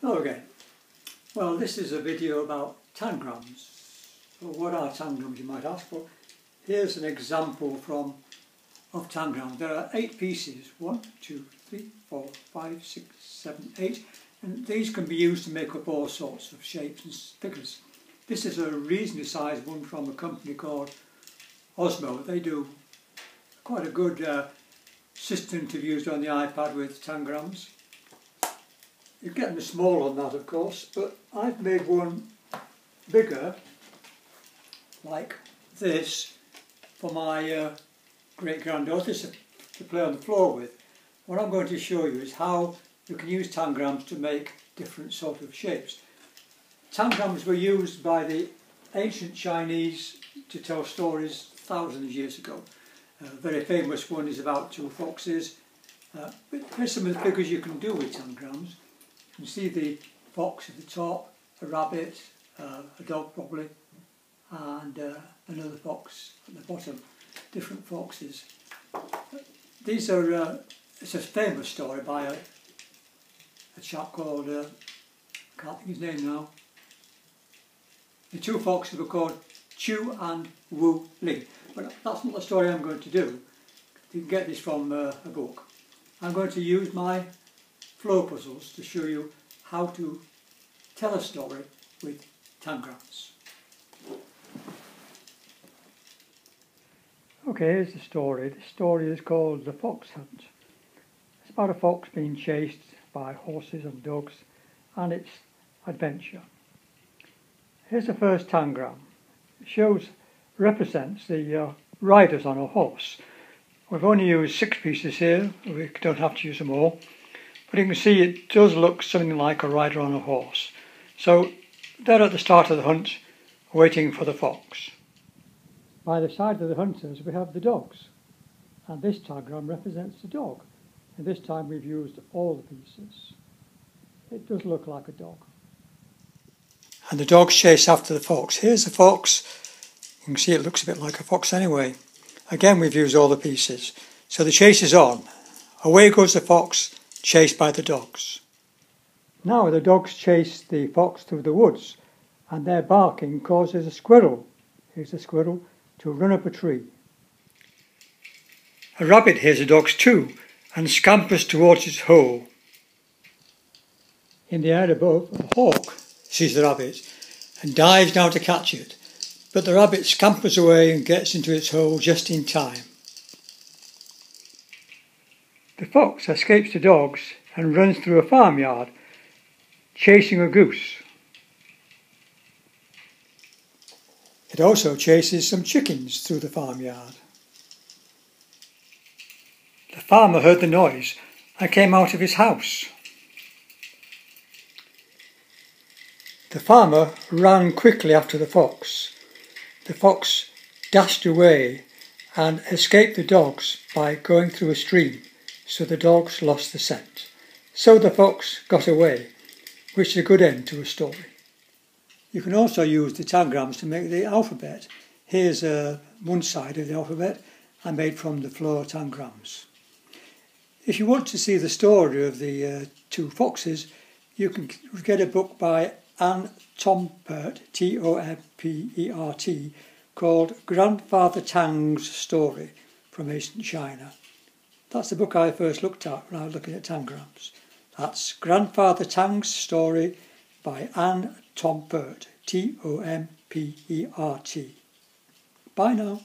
Hello again. Well, this is a video about tangrams. Well, what are tangrams, you might ask? Well, here's an example of tangrams. There are 8 pieces. 1, 2, 3, 4, 5, 6, 7, 8. And these can be used to make up all sorts of shapes and figures. This is a reasonably sized one from a company called Osmo. They do quite a good system to be used on the iPad with tangrams. You're getting a small on that, of course, but I've made one bigger, like this, for my great-granddaughter to play on the floor with. What I'm going to show you is how you can use tangrams to make different sort of shapes. Tangrams were used by the ancient Chinese to tell stories thousands of years ago. A very famous one is about 2 foxes. But here's some of the figures you can do with tangrams. You can see the fox at the top, a rabbit, a dog probably, and another fox at the bottom, different foxes. These are, it's a famous story by a chap called, I can't think his name now. The 2 foxes were called Chu and Wu Ling. But that's not the story I'm going to do. You can get this from a book. I'm going to use my flow puzzles to show you how to tell a story with tangrams. Okay, here's the story. The story is called The Fox Hunt. It's about a fox being chased by horses and dogs and its adventure. Here's the first tangram. It represents the riders on a horse. We've only used 6 pieces here, we don't have to use them all. But you can see it does look something like a rider on a horse. So they're at the start of the hunt, waiting for the fox. By the side of the hunters we have the dogs. And this tangram represents the dog. And this time we've used all the pieces. It does look like a dog. And the dogs chase after the fox. Here's the fox. You can see it looks a bit like a fox anyway. Again, we've used all the pieces. So the chase is on. Away goes the fox, chased by the dogs. Now the dogs chase the fox through the woods, and their barking causes a squirrel. Here's the squirrel to run up a tree. A rabbit hears the dogs too, and scampers towards its hole. In the air above, a hawk sees the rabbit and dives down to catch it. But the rabbit scampers away and gets into its hole just in time. The fox escapes the dogs and runs through a farmyard, chasing a goose. It also chases some chickens through the farmyard. The farmer heard the noise and came out of his house. The farmer ran quickly after the fox. The fox dashed away and escaped the dogs by going through a stream, so the dogs lost the scent. So the fox got away, which is a good end to a story. You can also use the tangrams to make the alphabet. Here's one side of the alphabet I made from the floor tangrams. If you want to see the story of the 2 foxes, you can get a book by Anne Tompert, T-O-M-P-E-R-T, called Grandfather Tang's Story from Ancient China. That's the book I first looked at when I was looking at tangrams. That's Grandfather Tang's Story by Anne Tompert, T-O-M-P-E-R-T. Bye now.